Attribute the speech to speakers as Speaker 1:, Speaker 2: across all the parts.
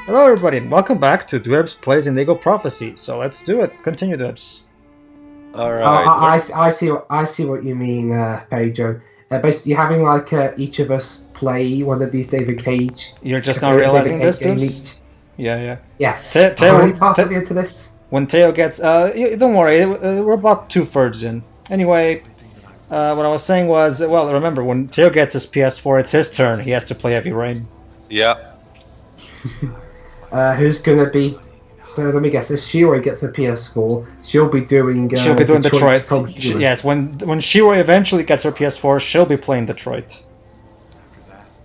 Speaker 1: Hello everybody and welcome back to Dwibs Plays Indigo Prophecy. So let's do it. Continue, Dwibs.
Speaker 2: Alright.
Speaker 3: I see what you mean, Pedro. Basically, having like each of us play one of these David Cage.
Speaker 1: You're just not realizing this, Dwibs? Yeah.
Speaker 3: Yes.
Speaker 1: Teo,
Speaker 3: possibly into this.
Speaker 1: When Teo gets, don't worry, we're about 2/3 in. Anyway, what I was saying was, well, remember when Teo gets his PS4, it's his turn. He has to play Heavy Rain.
Speaker 2: Yeah.
Speaker 3: Who's gonna be? So let me guess. If Shiroi gets a PS4, she'll be doing.
Speaker 1: She'll be doing Detroit. Yes, when Shiroi eventually gets her PS4, she'll be playing Detroit.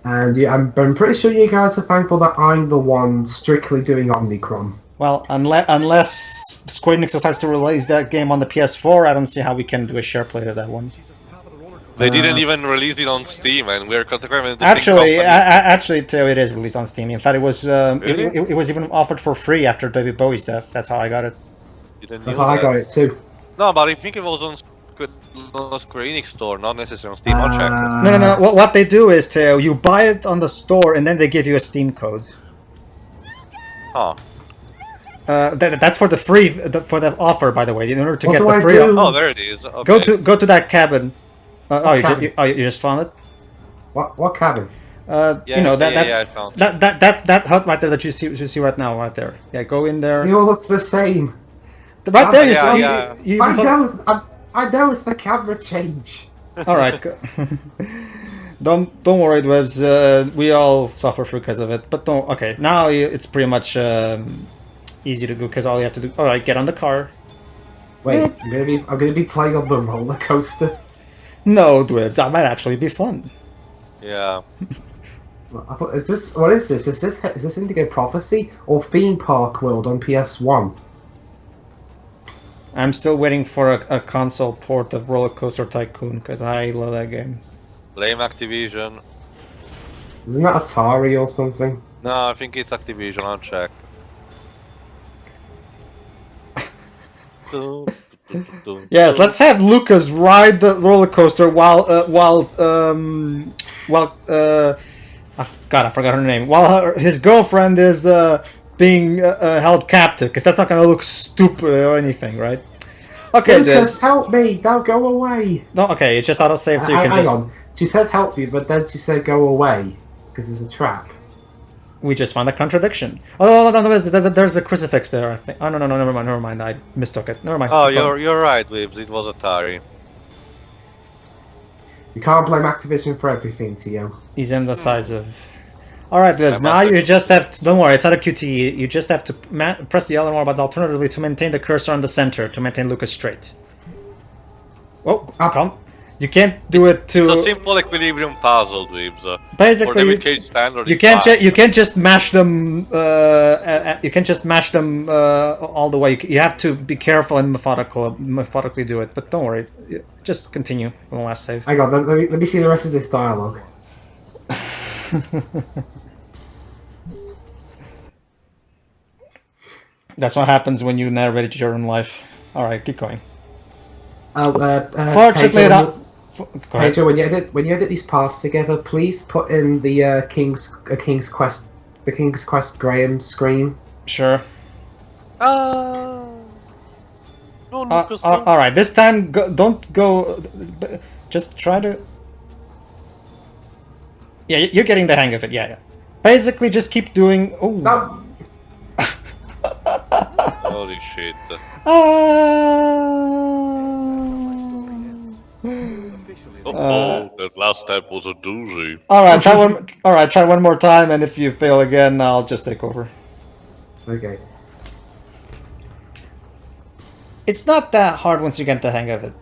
Speaker 3: And yeah, I'm pretty sure you guys are thankful that I'm the one strictly doing Omnicron.
Speaker 1: Well, unless Square Enix decides to release that game on the PS4, I don't see how we can do a share play of that one.
Speaker 2: They didn't even release it on Steam, and we're concurrent.
Speaker 1: Actually, Teo, it is released on Steam. In fact, it was
Speaker 2: Really?
Speaker 1: it was even offered for free after David Bowie's death. That's how I got it.
Speaker 3: That's how I got it too.
Speaker 2: No, but I think it was on Square Enix store, not necessarily on Steam. I'll check.
Speaker 1: No. What they do is, Teo, you buy it on the store and then they give you a Steam code.
Speaker 2: Oh.
Speaker 1: That's for the free for the offer, by the way. In order to get the free,
Speaker 2: Oh, there it is. Okay.
Speaker 1: go to that cabin. You just found it.
Speaker 3: What cabin?
Speaker 1: You know
Speaker 2: I found it.
Speaker 1: that hut right there that you see right now, right there. Yeah, go in there.
Speaker 3: They all look the same.
Speaker 1: Right there, you
Speaker 3: I know it's the camera change.
Speaker 1: All right. Don't worry, Dwibs. We all suffer because of it. But don't. Okay, now it's pretty much easy to go because all you have to do. All right, get on the car.
Speaker 3: Wait, I'm gonna be playing on the roller coaster.
Speaker 1: No, Dwibs. That might actually be fun.
Speaker 2: Yeah.
Speaker 3: What is this? Is this Indigo Prophecy or Theme Park World on PS1?
Speaker 1: I'm still waiting for a console port of Roller Coaster Tycoon because I love that game.
Speaker 2: Blame Activision.
Speaker 3: Isn't that Atari or something?
Speaker 2: No, I think it's Activision. I'll check.
Speaker 1: Yes, let's have Lucas ride the roller coaster while I forgot her name. While his girlfriend is being held captive, because that's not gonna look stupid or anything, right? Okay,
Speaker 3: Lucas, help me! Now go away.
Speaker 1: No, okay, it's just autosave, so you can
Speaker 3: hang on. She said help you, but then she said go away because it's a trap.
Speaker 1: We just found a contradiction. Oh, no, there's a crucifix there, I think. Oh, no, never mind. I mistook it. Never mind.
Speaker 2: Oh, you're right, Dwibs. It was Atari.
Speaker 3: You can't blame Activision for everything, Teo.
Speaker 1: He's indecisive. Alright, Dwibs, now you just have to... Don't worry, it's not a QTE. You just have to press the L and R, but alternatively to maintain the cursor on the center, to maintain Lucas straight. Oh, come. You can't do it to...
Speaker 2: It's a simple equilibrium puzzle, Dwibs.
Speaker 1: Basically, you can't just mash them. You can't just mash them all the way. You have to be careful and methodically do it. But don't worry, just continue on the last save.
Speaker 3: Hang on, let me see the rest of this dialogue.
Speaker 1: That's what happens when you narrate your own life. All right, keep going.
Speaker 3: Fortunately, Pedro, when you edit these parts together, please put in the King's Quest Graham scream.
Speaker 1: Sure.
Speaker 2: No, Lucas,
Speaker 1: all right, this time don't go. Just try to. Yeah, you're getting the hang of it. Yeah. Basically, just keep doing. Oh.
Speaker 3: No.
Speaker 2: Holy shit. That last step was a doozy.
Speaker 1: Alright, try one more time, and if you fail again, I'll just take over.
Speaker 3: Okay.
Speaker 1: It's not that hard once you get the hang of it.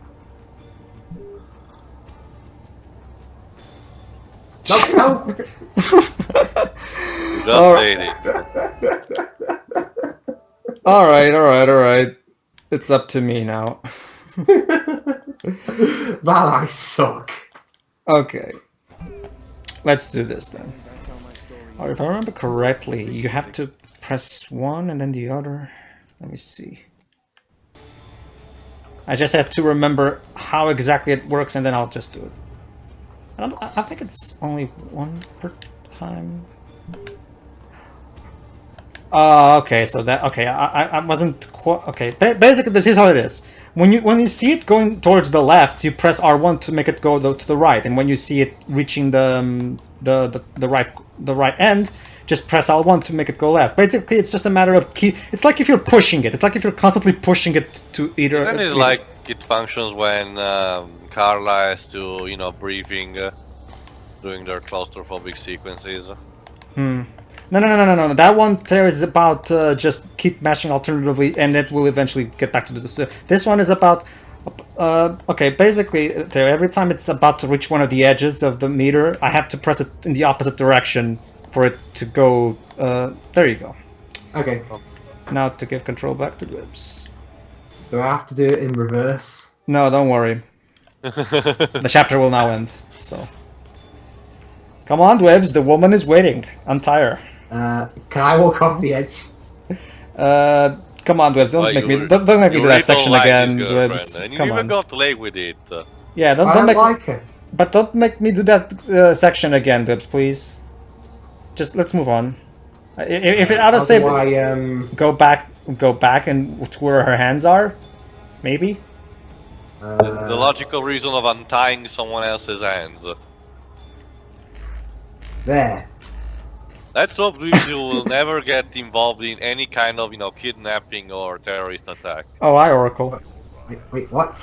Speaker 3: No.
Speaker 2: Just saying it.
Speaker 1: Alright. It's up to me now.
Speaker 3: Man, I suck.
Speaker 1: Okay. Let's do this then. If I remember correctly, you have to press one and then the other. Let me see. I just have to remember how exactly it works and then I'll just do it. I think it's only one per time. Okay, so that okay. I wasn't quite okay. Basically, this is how it is. When you see it going towards the left, you press R1 to make it go to the right, and when you see it reaching the right end, just press L1 to make it go left. Basically, it's just a matter of key. It's like if you're pushing it. It's like if you're constantly pushing it to either.
Speaker 2: Then it's like it functions when Carla has to, you know, breathing, doing their claustrophobic sequences.
Speaker 1: No. That one there is about just keep mashing alternatively, and it will eventually get back to this. This one is about. Okay, basically, every time it's about to reach one of the edges of the meter, I have to press it in the opposite direction for it to go. There you go.
Speaker 3: Okay.
Speaker 1: Now to give control back to Dwibs.
Speaker 3: Do I have to do it in reverse?
Speaker 1: No, don't worry. The chapter will now end. So, come on, Dwibs. The woman is waiting. Untie her.
Speaker 3: Can I walk off the edge?
Speaker 1: Come on, Dwibs. Don't make me do that section again, Dwibs.
Speaker 2: And
Speaker 1: Come
Speaker 2: you
Speaker 1: on.
Speaker 2: even got late with it.
Speaker 1: Yeah,
Speaker 3: I
Speaker 1: don't
Speaker 3: don't
Speaker 1: make.
Speaker 3: like it.
Speaker 1: But don't make me do that section again, Dwibs, please. Just let's move on. If it autosave, go back and to where her hands are, maybe.
Speaker 2: The logical reason of untying someone else's hands.
Speaker 3: There.
Speaker 2: Let's hope you will never get involved in any kind of, you know, kidnapping or terrorist attack.
Speaker 1: Oh, hi, Oracle.
Speaker 3: Wait, what?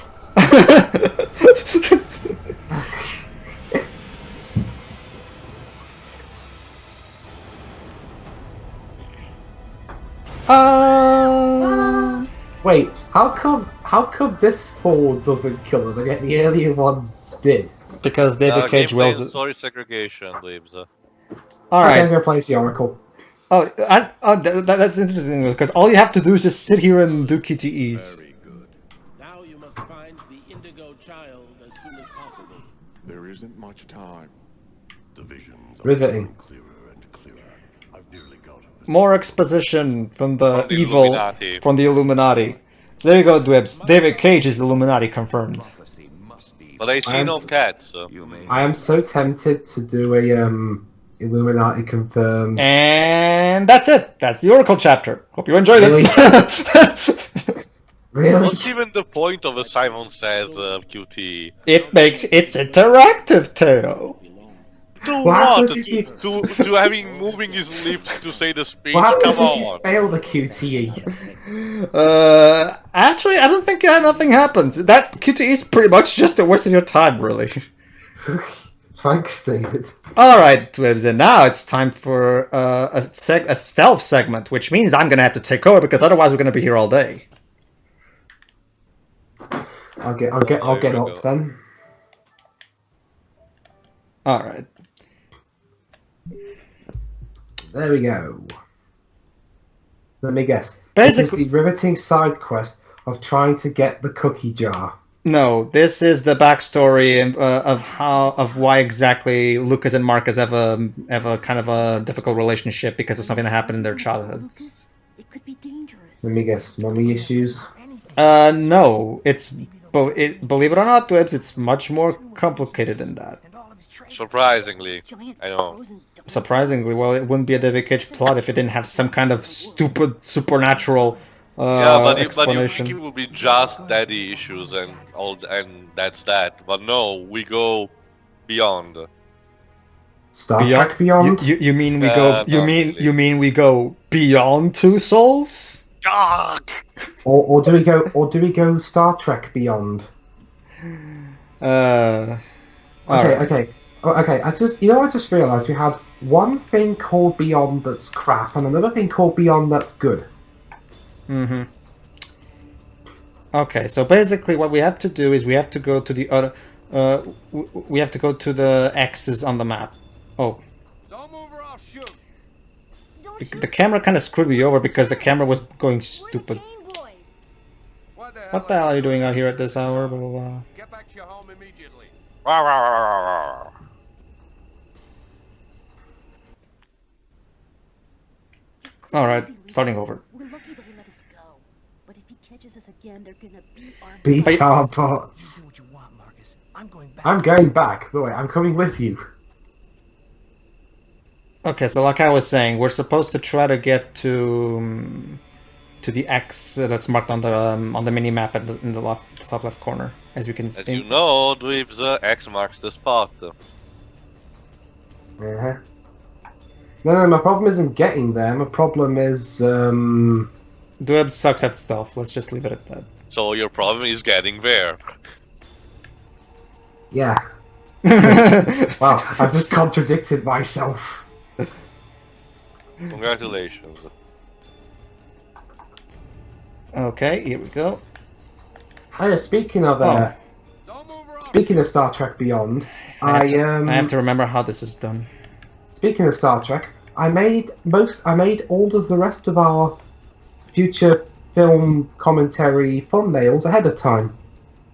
Speaker 3: Wait, how come this fall doesn't kill her, yet the earlier ones did?
Speaker 1: Because David Cage wills it.
Speaker 2: Story segregation, Dwibs.
Speaker 1: Alright.
Speaker 3: I'm gonna place the Oracle.
Speaker 1: That's interesting, because all you have to do is just sit here and do QTEs.
Speaker 4: Very good. Now you must find the Indigo child as soon as possible.
Speaker 5: There isn't much time. The visions are
Speaker 3: Riveting.
Speaker 5: becoming clearer and clearer. I've nearly got it.
Speaker 1: More exposition from the
Speaker 2: From the
Speaker 1: evil
Speaker 2: Illuminati.
Speaker 1: from the Illuminati. So there you go, Dwibs. David Cage is Illuminati confirmed.
Speaker 2: But I see no cats, so...
Speaker 3: I am so tempted to do a Illuminati confirmed.
Speaker 1: And that's it. That's the Oracle chapter. Hope you enjoyed
Speaker 3: Really?
Speaker 1: it.
Speaker 3: Really?
Speaker 2: What's even the point of a Simon Says QT?
Speaker 1: It's interactive, Teo.
Speaker 2: To
Speaker 3: What
Speaker 2: what?
Speaker 3: happens if you-
Speaker 2: To having moving his lips to say the speech?
Speaker 3: What happens
Speaker 2: Come
Speaker 3: if you
Speaker 2: on.
Speaker 3: fail the QTE?
Speaker 1: Actually, I don't think nothing happens. That QTE is pretty much just a waste of your time, really.
Speaker 3: Thanks, David.
Speaker 1: Alright, Dwibs, and now it's time for a stealth segment, which means I'm gonna have to take over because otherwise we're gonna be here all day.
Speaker 3: I'll get up then.
Speaker 1: Alright.
Speaker 3: There we go. Let me guess.
Speaker 1: Basically-
Speaker 3: This is the riveting side quest of trying to get the cookie jar.
Speaker 1: No, this is the backstory of why exactly Lucas and Marcus have a kind of a difficult relationship because of something that happened in their childhoods.
Speaker 6: It could be dangerous.
Speaker 3: Let me guess. Mommy issues.
Speaker 1: No, it's believe it or not, Dwibs, it's much more complicated than that.
Speaker 2: Surprisingly, I know.
Speaker 1: Surprisingly, well, it wouldn't be a David Cage plot if it didn't have some kind of stupid supernatural
Speaker 2: But you
Speaker 1: explanation.
Speaker 2: think it would be just daddy issues and all, and that's that. But no, we go beyond.
Speaker 3: Star Trek Beyond.
Speaker 1: You mean we go? You
Speaker 2: not
Speaker 1: mean
Speaker 2: really.
Speaker 1: you mean we go beyond two souls?
Speaker 3: Or do we go Star Trek Beyond?
Speaker 1: Alright.
Speaker 3: Okay. I just realised we had one thing called Beyond that's crap and another thing called Beyond that's good.
Speaker 1: Mm-hmm. Okay, so basically what we have to do is we have to go to the other... we have to go to the X's on the map. Oh.
Speaker 4: Don't move or I'll shoot.
Speaker 1: The camera kind of screwed me over because the camera was going stupid. What the hell are you doing out here at this hour? Blah, blah, blah.
Speaker 4: Get back to your home immediately.
Speaker 1: Alright, starting over.
Speaker 6: We're lucky that he let us go. But if he catches us again, they're gonna
Speaker 3: Beat our bots.
Speaker 7: Do what you want, Marcus. I'm going back.
Speaker 3: I'm going back. Wait, I'm coming with you.
Speaker 1: Okay, so like I was saying, we're supposed to try to get to the X that's marked on the mini map in the top left corner, as you can
Speaker 2: As
Speaker 1: see.
Speaker 2: you know, Dwibs, X marks the spot.
Speaker 3: Uh-huh. No, my problem isn't getting there. My problem is,
Speaker 1: Dwibs sucks at stealth. Let's just leave it at that.
Speaker 2: So your problem is getting there.
Speaker 3: yeah. Wow, I've just contradicted myself.
Speaker 2: Congratulations.
Speaker 1: Okay, here we go.
Speaker 3: Oh, yeah, speaking of Star Trek Beyond,
Speaker 1: I have to remember how this is done.
Speaker 3: Speaking of Star Trek, I made all of the rest of our future film commentary thumbnails ahead of time.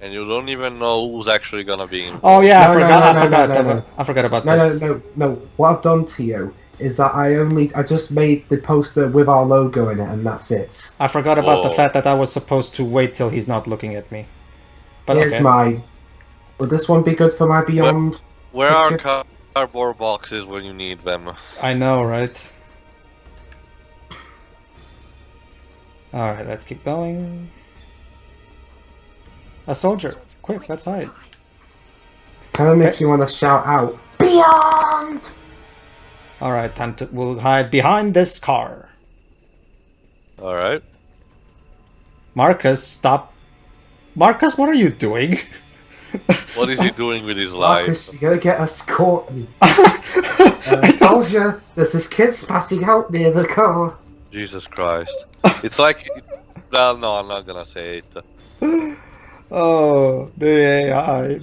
Speaker 2: And you don't even know who's actually gonna be in.
Speaker 1: Oh yeah,
Speaker 3: No,
Speaker 1: I forgot about this.
Speaker 3: No. What I've done to you is that I just made the poster with our logo in it, and that's it.
Speaker 1: I forgot about the fact that I was supposed to wait till he's not looking at me. But
Speaker 3: here's
Speaker 1: okay.
Speaker 3: Would this one be good for my Beyond?
Speaker 2: Where are cardboard boxes when you need them?
Speaker 1: I know, right? Alright, let's keep going. A soldier! Quick, let's hide.
Speaker 3: Kind of makes you want to shout out, Beyond!
Speaker 1: Alright, we'll hide behind this car.
Speaker 2: Alright.
Speaker 1: Marcus, stop. Marcus, what are you doing?
Speaker 2: What is he doing with his life?
Speaker 3: Marcus, you're gonna get us caught. Soldier, there's this kid passing out near the car.
Speaker 2: Jesus Christ. It's like... Well, no, I'm not gonna say it.
Speaker 1: Oh, the AI.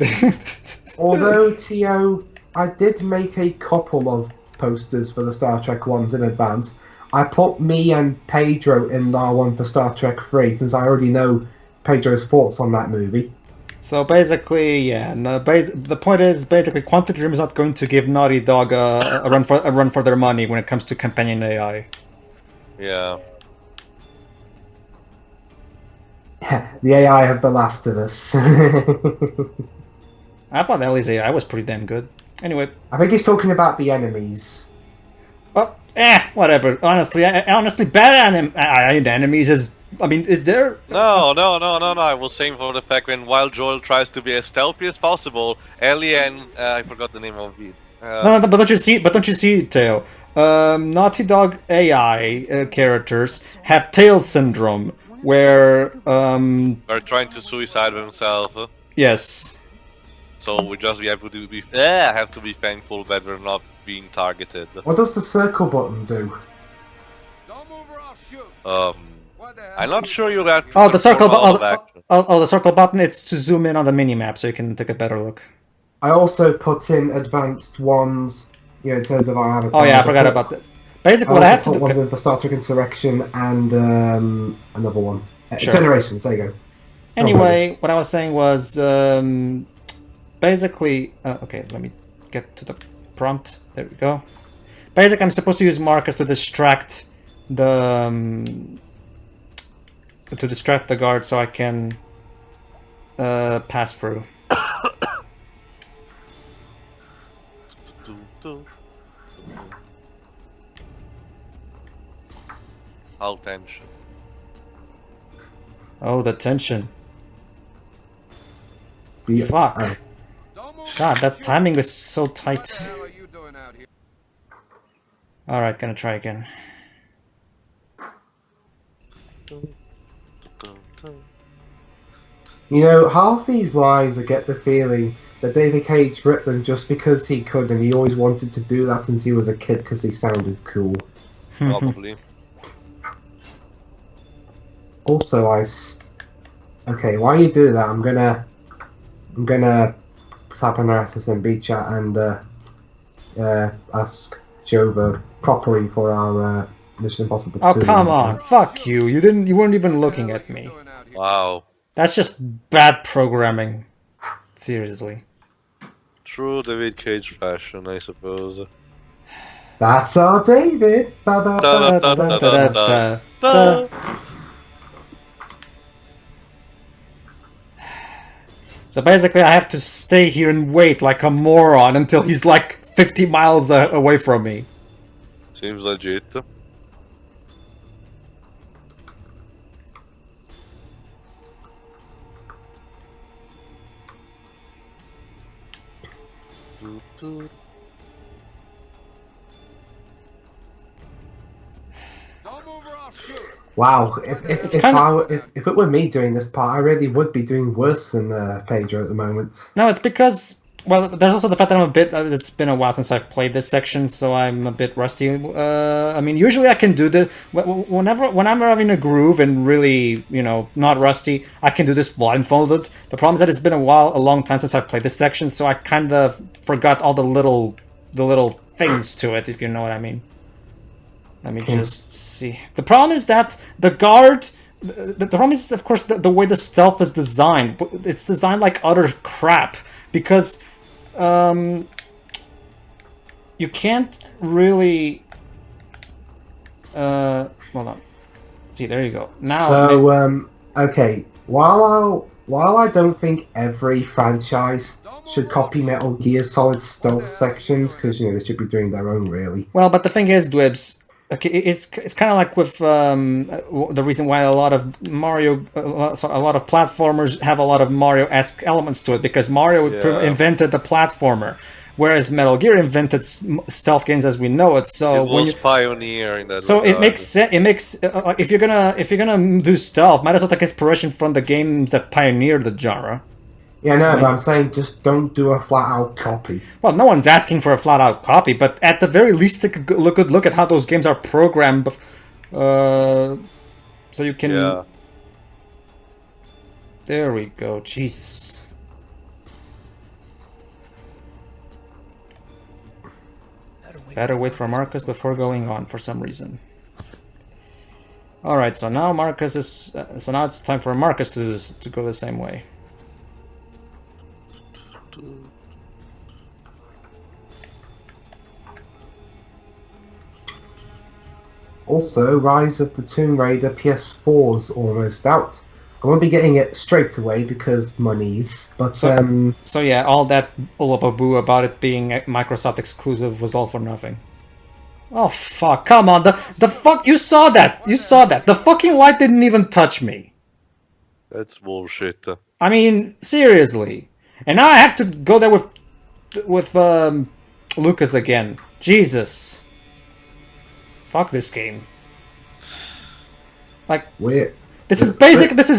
Speaker 3: Although, Tio, I did make a couple of posters for the Star Trek ones in advance. I put me and Pedro in our one for Star Trek 3, since I already know Pedro's thoughts on that movie.
Speaker 1: So basically, yeah. No, the point is, basically, Quantum Dream is not going to give Naughty Dog a run for their money when it comes to companion AI.
Speaker 2: Yeah.
Speaker 3: The AI of The Last of Us.
Speaker 1: I thought Ellie's AI was pretty damn good. Anyway.
Speaker 3: I think he's talking about the enemies.
Speaker 1: Well, whatever. Honestly, bad enemies is... I mean, is there...
Speaker 2: No. I was saying for the fact when while Joel tries to be as stealthy as possible, Ellie and... I forgot the name of it.
Speaker 1: No, but don't you see, Tail? Naughty Dog AI characters have tail syndrome, where...
Speaker 2: Are trying to suicide themselves.
Speaker 1: Yes.
Speaker 2: So we have to be thankful that we're not being targeted.
Speaker 3: What does the circle button do?
Speaker 4: Don't move or I'll shoot.
Speaker 2: I'm not sure you got.
Speaker 1: Oh, the circle button. The circle button. It's to zoom in on the mini map, so you can take a better look.
Speaker 3: I also put in advanced ones, in terms of our avatar.
Speaker 1: Oh yeah, I forgot about this. Basically, what I had to do.
Speaker 3: Ones in for Star Trek Insurrection and another one.
Speaker 1: Sure.
Speaker 3: Generations. There you go.
Speaker 1: Anyway, what I was saying was basically. Okay, let me get to the prompt. There we go. Basically, I'm supposed to use Marcus to distract the guard so I can pass through.
Speaker 2: How tension.
Speaker 1: Oh, the tension.
Speaker 3: Yeah.
Speaker 1: Fuck. God, that timing was so tight. Alright, gonna try again.
Speaker 3: Half these lines I get the feeling that David Cage wrote them just because he could, and he always wanted to do that since he was a kid because he sounded cool.
Speaker 2: Probably.
Speaker 3: Also, okay, while you do that, I'm gonna tap on our SSMB chat and ask Jova properly for our Mission Impossible 2.
Speaker 1: Oh, come on. Fuck you. You weren't even looking at me.
Speaker 2: Wow.
Speaker 1: That's just bad programming. Seriously.
Speaker 2: True David Cage fashion, I suppose.
Speaker 3: That's our David.
Speaker 1: So basically I have to stay here and wait like a moron until he's like 50 miles away from me.
Speaker 2: Seems legit.
Speaker 3: Wow, if it were me doing this part, I really would be doing worse than Pedro at the moment.
Speaker 1: No, it's because, well, there's also the fact that I'm a bit, it's been a while since I've played this section, so I'm a bit rusty. I mean, usually I can do the, whenever I'm having a groove and really, you know, not rusty, I can do this blindfolded. The problem is that it's been a long time since I've played this section, so I kind of forgot all the little things to it, if you know what I mean. Let me just see. The problem is that the guard... The problem is, of course, the way the stealth is designed. It's designed like utter crap. Because... you can't really... hold on. See, there you go. Now...
Speaker 3: So, okay. While I don't think every franchise should copy Metal Gear Solid stealth sections, because, you know, they should be doing their own, really.
Speaker 1: Well, but the thing is, Dwibs... Okay, it's kind of like with the reason why a lot of Mario, a lot of platformers have a lot of Mario-esque elements to it, because Mario invented the platformer, whereas Metal Gear invented stealth games as we know it. So
Speaker 2: it was pioneer in that.
Speaker 1: So
Speaker 2: regard.
Speaker 1: it makes sense. It makes if you're gonna do stealth, might as well take inspiration from the games that pioneered the genre.
Speaker 3: Yeah, no, but I'm saying just don't do a flat-out copy.
Speaker 1: Well, no one's asking for a flat-out copy, but at the very least, take a good look at how those games are programmed, so you can...
Speaker 2: Yeah.
Speaker 1: There we go, Jesus. Better wait for Marcus before going on, for some reason. Alright, so now Marcus is... so now it's time for Marcus to do this, to go the same way.
Speaker 3: Also, Rise of the Tomb Raider PS4's almost out. I won't be getting it straight away because monies, but
Speaker 1: So yeah, all that hullabaloo about it being a Microsoft exclusive was all for nothing. Oh fuck, come on, the fuck, you saw that, the fucking light didn't even touch me.
Speaker 2: That's bullshit.
Speaker 1: I mean, seriously. And now I have to go there with Lucas again. Jesus. Fuck this game. Like,
Speaker 3: weird.
Speaker 1: This is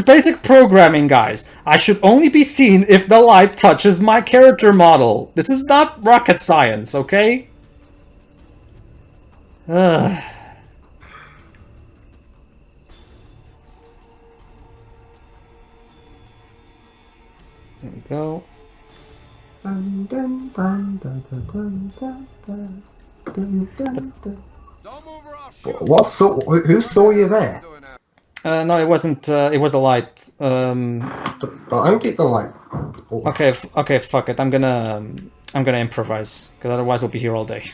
Speaker 1: basic programming, guys. I should only be seen if the light touches my character model. This is not rocket science, okay? Ugh. There we go.
Speaker 3: Dun, dun, dun, dun, dun, dun, dun, dun, dun, dun, dun. What saw? Who saw you there?
Speaker 1: No, it wasn't. It was the light.
Speaker 3: But I don't get the light. Oh.
Speaker 1: Okay, fuck it. I'm gonna improvise, because otherwise we'll be here all day.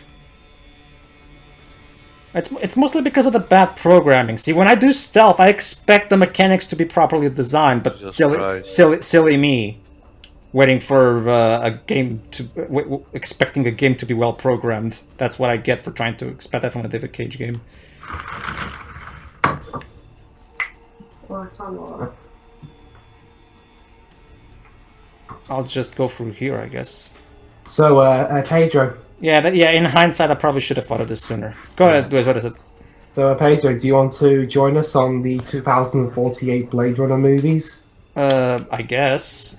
Speaker 1: It's mostly because of the bad programming. See, when I do stealth, I expect the mechanics to be properly designed, but silly me, waiting for a game to expecting a game to be well programmed. That's what I get for trying to expect that from a David Cage game. I'll just go through here, I guess.
Speaker 3: So, Pedro.
Speaker 1: Yeah, in hindsight, I probably should have thought of this sooner. Go ahead, what is it?
Speaker 3: So, Pedro, do you want to join us on the 2048 Blade Runner movies?
Speaker 1: I guess.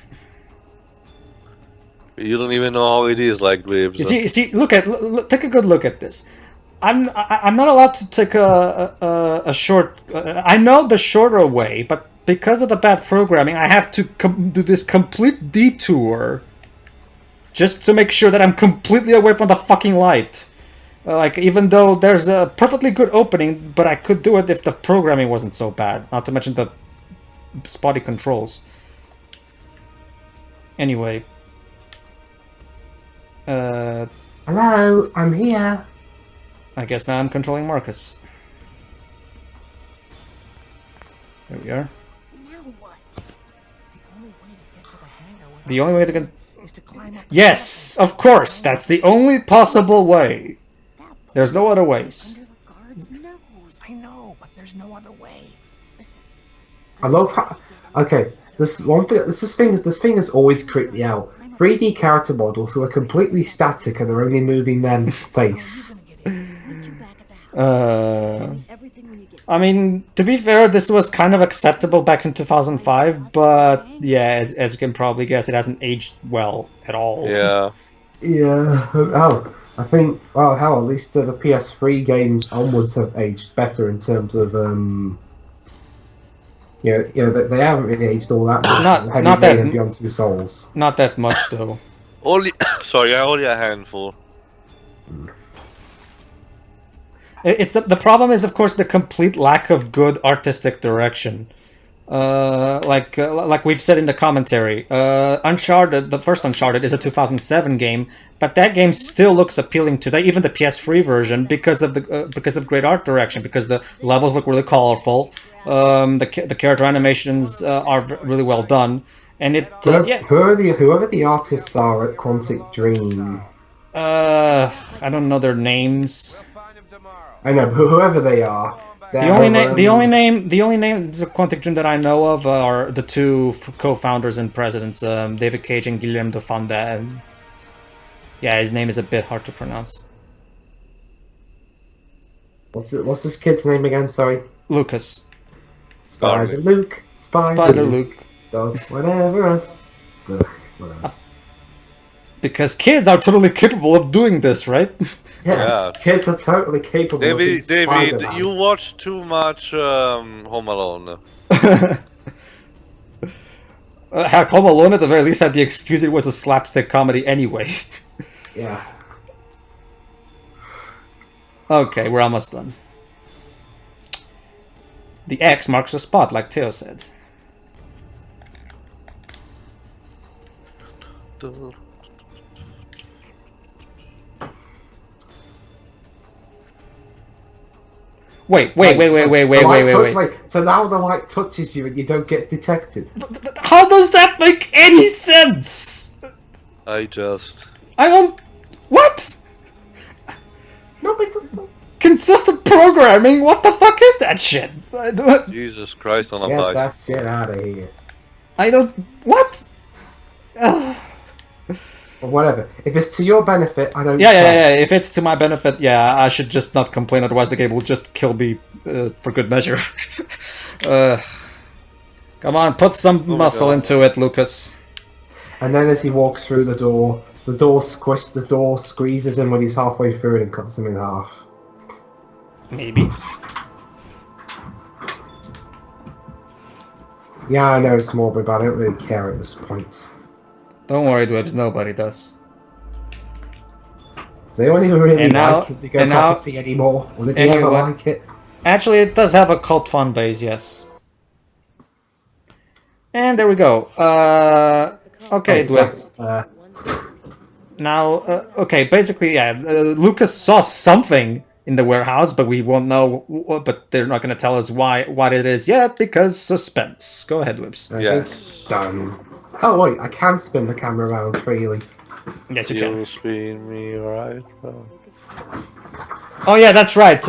Speaker 2: You don't even know how it is, like Dwibs.
Speaker 1: You see, take a good look at this. I'm not allowed to take a short. I know the shorter way, but because of the bad programming, I have to do this complete detour just to make sure that I'm completely away from the fucking light. Like, even though there's a perfectly good opening, but I could do it if the programming wasn't so bad. Not to mention the spotty controls. Anyway.
Speaker 3: Hello, I'm here.
Speaker 1: I guess now I'm controlling Marcus. There we are.
Speaker 6: Now what?
Speaker 1: The only way to get... Yes, of course, that's the only possible way.
Speaker 6: That
Speaker 1: There's no other ways.
Speaker 6: Under the guard's nose.
Speaker 7: I know, but there's no other way.
Speaker 3: I love how. Okay, this one thing. This thing has always creeped me out. 3D character models who are completely static and are only moving their face.
Speaker 6: Everything when you get
Speaker 1: I mean, to be fair, this was kind of acceptable back in 2005, but yeah, as you can probably guess, it hasn't aged well at all.
Speaker 2: Yeah.
Speaker 3: Yeah. Oh, I think. Well, hell, at least the PS3 games onwards have aged better in terms of they haven't really aged all that much.
Speaker 1: Not that-
Speaker 3: and Beyond Two Souls.
Speaker 1: Not that much, though.
Speaker 2: Only, sorry, only a handful.
Speaker 1: It's the problem is, of course, the complete lack of good artistic direction. Like we've said in the commentary, Uncharted, the first Uncharted, is a 2007 game, but that game still looks appealing today, even the PS3 version, because of great art direction, because the levels look really colorful, the character animations are really well done, and it
Speaker 3: whoever the artists are at Quantic Dream.
Speaker 1: I don't know their names.
Speaker 3: I know whoever they are.
Speaker 1: The only names of Quantic Dream that I know of are the two co-founders and presidents, David Cage and Guillaume de Fonda. Yeah, his name is a bit hard to pronounce.
Speaker 3: What's this kid's name again? Sorry.
Speaker 1: Lucas.
Speaker 3: Spider Luke.
Speaker 1: Spider Luke.
Speaker 3: Does whatever us. Whatever.
Speaker 1: Because kids are totally capable of doing this, right?
Speaker 2: Yeah.
Speaker 3: Kids are totally capable of being
Speaker 2: David,
Speaker 3: Spider-Man.
Speaker 2: you watch too much Home Alone.
Speaker 1: Heck, Home Alone at the very least had the excuse it was a slapstick comedy anyway.
Speaker 3: Yeah.
Speaker 1: Okay, we're almost done. The X marks the spot, like Theo said. Wait.
Speaker 3: So now the light touches you and you don't get detected.
Speaker 1: How does that make any sense?
Speaker 2: I
Speaker 1: don't... What?
Speaker 3: No, but it doesn't.
Speaker 1: Consistent programming? What the fuck is that shit?
Speaker 2: Jesus Christ on a
Speaker 3: Get
Speaker 2: bike.
Speaker 3: that shit out of here.
Speaker 1: I don't... What?
Speaker 3: Or whatever. If it's to your benefit, I don't
Speaker 1: Yeah.
Speaker 3: care.
Speaker 1: If it's to my benefit, yeah, I should just not complain, otherwise the game will just kill me for good measure. Come on, put some muscle into it, Lucas.
Speaker 3: And then as he walks through the door squeezes him when he's halfway through and cuts him in half.
Speaker 1: Maybe.
Speaker 3: Yeah, I know it's morbid, but I don't really care at this point.
Speaker 1: Don't worry, Dwibs, nobody does.
Speaker 3: Does anyone even really
Speaker 1: And now-
Speaker 3: like Indigo
Speaker 1: and now-
Speaker 3: Prophecy anymore? Will it ever
Speaker 1: Anyway.
Speaker 3: like it?
Speaker 1: Actually, it does have a cult fan base, yes. And there we go. Okay, Dwibs. Now, okay, basically, yeah, Lucas saw something in the warehouse, but we won't know, but they're not going to tell us what it is yet, because suspense. Go ahead, Dwibs.
Speaker 2: Yes.
Speaker 3: Done. Oh wait, I can spin the camera around freely.
Speaker 1: Yes, you
Speaker 2: You
Speaker 1: can.
Speaker 2: spin me right.
Speaker 1: Oh yeah, that's right.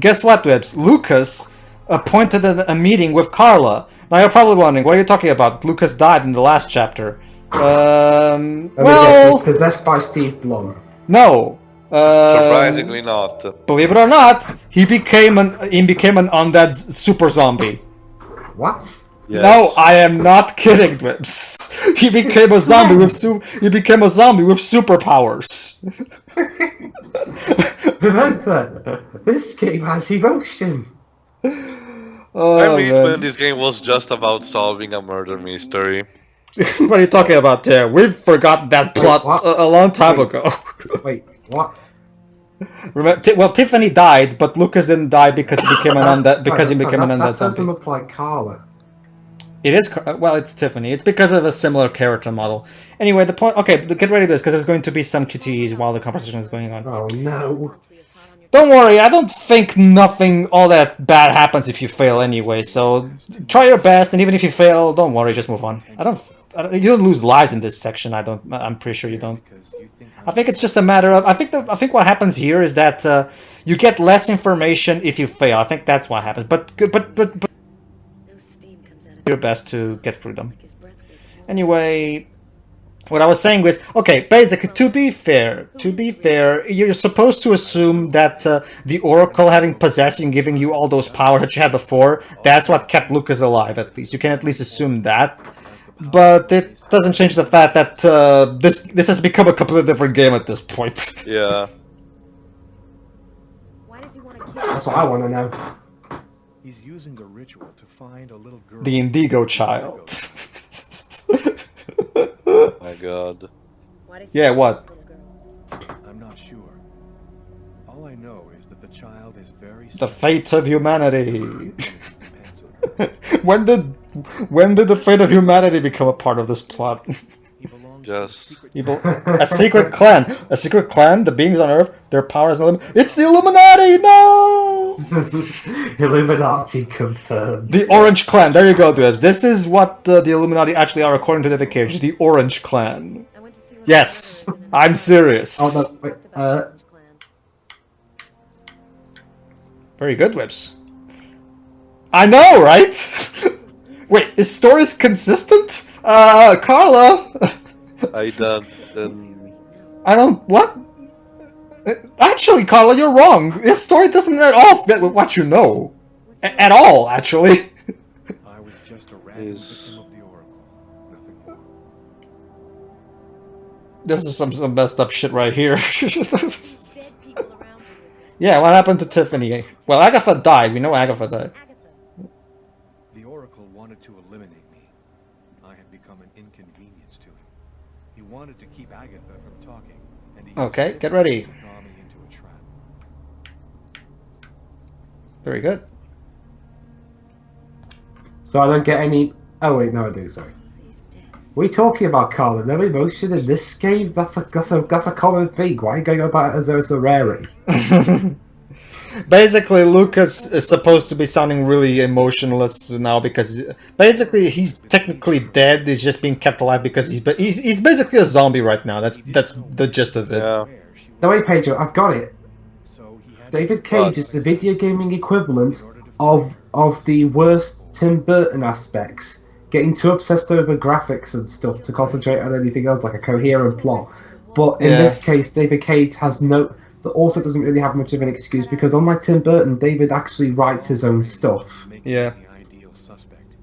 Speaker 1: Guess what, Dwibs? Lucas appointed a meeting with Carla. Now you're probably wondering, what are you talking about? Lucas died in the last chapter.
Speaker 3: He
Speaker 1: Well,
Speaker 3: was possessed by Steve Blum.
Speaker 1: no.
Speaker 2: Surprisingly not.
Speaker 1: Believe it or not, he became an undead super zombie.
Speaker 3: What?
Speaker 2: Yes.
Speaker 1: No, I am not kidding, Dwibs. He became a zombie with superpowers.
Speaker 3: Remember, this game has emotion.
Speaker 1: Oh,
Speaker 2: I mean,
Speaker 1: man.
Speaker 2: when this game was just about solving a murder mystery.
Speaker 1: What are you talking about there? We've forgotten that plot
Speaker 3: what?
Speaker 1: a long time ago.
Speaker 3: Wait, what?
Speaker 1: Remember, well, Tiffany died, but Lucas didn't die because he became an undead. Because he became an undead
Speaker 3: That doesn't
Speaker 1: zombie.
Speaker 3: look like Carla.
Speaker 1: It is well, it's Tiffany. It's because of a similar character model. Anyway, the point. Okay, get ready to this because there's going to be some QTEs while the conversation is going on.
Speaker 3: Oh no.
Speaker 1: Don't worry, I don't think nothing all that bad happens if you fail anyway, so try your best, and even if you fail, don't worry, just move on. You don't lose lives in this section, I'm pretty sure you don't. I think it's just a matter of, I think what happens here is that you get less information if you fail. I think that's what happens, but your best to get through them. Anyway, what I was saying was, okay, basically, to be fair, you're supposed to assume that the Oracle having possessed you and giving you all those powers that you had before, that's what kept Lucas alive, at least. You can at least assume that. But it doesn't change the fact that this has become a completely different game at this point.
Speaker 2: Yeah.
Speaker 3: That's what I want to know.
Speaker 5: He's using the ritual to find a little girl.
Speaker 1: The Indigo child.
Speaker 2: Oh my god.
Speaker 1: Yeah, what?
Speaker 5: I'm not sure. All I know is that the child is very
Speaker 1: The fate of humanity. When did the fate of humanity become a part of this plot?
Speaker 2: Just
Speaker 1: A secret clan. A secret clan, the beings on Earth, their powers and it's the Illuminati! No!
Speaker 3: Illuminati confirmed.
Speaker 1: The Orange Clan, there you go, Dwibs. This is what the Illuminati actually are according to the Wikipedia. The Orange Clan. Yes, I'm serious.
Speaker 3: Oh, no, wait,
Speaker 1: Very good, Dwibs. I know, right? Wait, is stories consistent? Carla?
Speaker 2: I don't.
Speaker 1: I don't... What? Actually, Carla, you're wrong. This story doesn't at all fit with what you know. At all, actually.
Speaker 5: I was just a random victim of the Oracle. Nothing more.
Speaker 1: This is some messed up shit right here. Yeah, what happened to Tiffany? Well, Agatha died. We know Agatha died.
Speaker 5: The Oracle wanted to eliminate me. I had become an inconvenience to him. He wanted to keep Agatha from talking, and he
Speaker 1: Okay, get ready.
Speaker 5: to draw me into a trap.
Speaker 1: Very good.
Speaker 3: So I don't get any... Oh wait, no I do, sorry. What are you talking about, Carla? No emotion in this game? That's a common thing. Why are you going about it as though it's a rarity?
Speaker 1: Basically, Lucas is supposed to be sounding really emotionless now because basically he's technically dead. He's just being kept alive because he's basically a zombie right now. That's the gist of it.
Speaker 2: Yeah.
Speaker 3: No wait, Pedro, I've got it.
Speaker 5: So he had
Speaker 3: David Cage is the video gaming equivalent of the worst Tim Burton aspects. Getting too obsessed over graphics and stuff to concentrate on anything else like a coherent plot. But in this case, David Cage has also doesn't really have much of an excuse because unlike Tim Burton, David actually writes his own stuff.
Speaker 1: Yeah.
Speaker 5: the ideal suspect.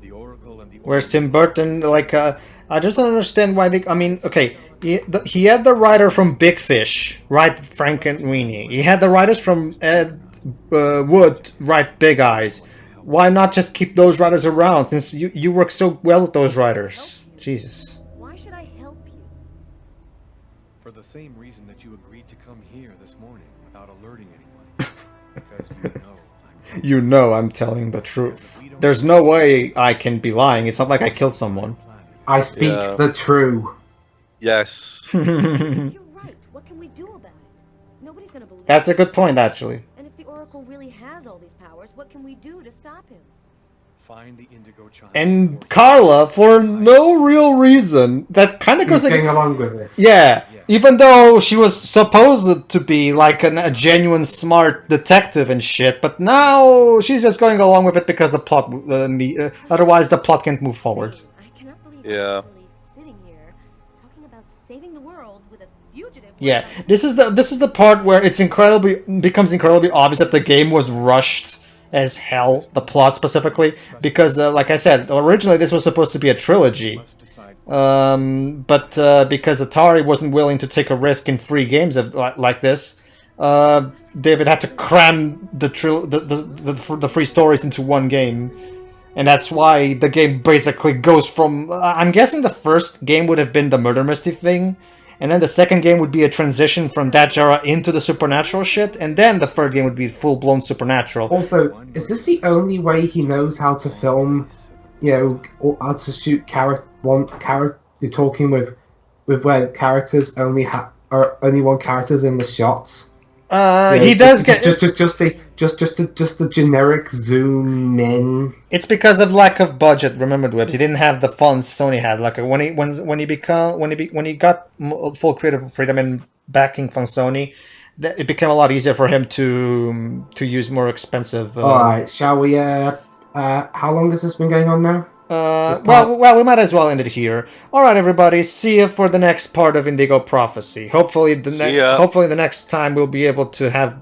Speaker 5: The Oracle and the
Speaker 1: Whereas Tim Burton, like, I just don't understand why they... I mean, okay, he had the writer from Big Fish write Frank and Weenie. He had the writers from Ed Wood write Big Eyes. Why not just keep those writers around since you work so well with those writers? Jesus.
Speaker 6: Why should I help you?
Speaker 5: For the same reason that you agreed to come here this morning without alerting anyone. Because
Speaker 1: You know I'm telling the truth. There's no way I can be lying. It's not like I killed someone.
Speaker 3: I speak the true.
Speaker 2: Yes.
Speaker 6: You're right. What can we do about it? Nobody's gonna believe
Speaker 1: That's a
Speaker 6: it.
Speaker 1: good point, actually.
Speaker 6: And if the Oracle really has all these powers, what can we do to stop him?
Speaker 5: Find the Indigo child.
Speaker 1: And Carla, for no real reason, that kind of goes
Speaker 3: Who's going
Speaker 1: like...
Speaker 3: along with this?
Speaker 1: Yeah, even though she was supposed to be like a genuine smart detective and shit, but now she's just going along with it because the plot, otherwise the plot can't move forward.
Speaker 6: I cannot believe
Speaker 2: Yeah.
Speaker 6: I'm actually sitting here talking about saving the world with a fugitive.
Speaker 1: Yeah, this is the part where it's becomes incredibly obvious that the game was rushed as hell, the plot specifically, because like I said, originally this was supposed to be a trilogy. But because Atari wasn't willing to take a risk in free games like this, David had to cram the free stories into one game. And that's why the game basically goes from... I'm guessing the first game would have been the murder mystery thing, and then the second game would be a transition from that genre into the supernatural shit, and then the third game would be full-blown supernatural.
Speaker 3: Also, is this the only way he knows how to film, you know, or how to shoot one character? You're talking with where characters only one character's in the shots.
Speaker 1: He does get
Speaker 3: just a generic zoom in.
Speaker 1: It's because of lack of budget. Remember, Dwibs, he didn't have the funds Sony had. Like when he got full creative freedom and backing from Sony, it became a lot easier for him to use more expensive.
Speaker 3: All right, shall we? How long has this been going on now?
Speaker 1: Well, we might as well end it here. All right, everybody. See you for the next part of Indigo Prophecy. Hopefully, the next time we'll be able to have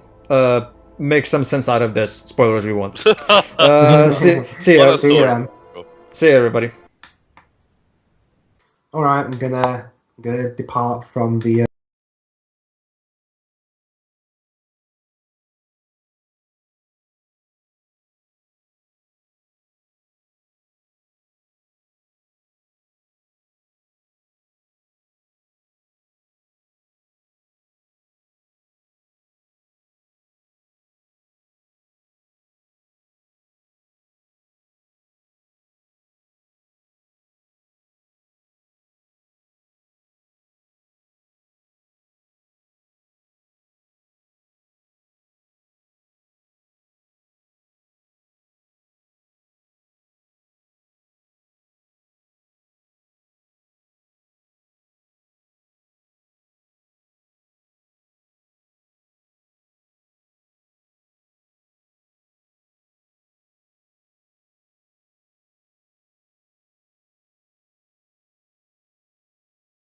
Speaker 1: make some sense out of this. Spoilers, we won't. See you.
Speaker 3: See you then.
Speaker 1: See you, everybody.
Speaker 3: All right, I'm gonna depart from the.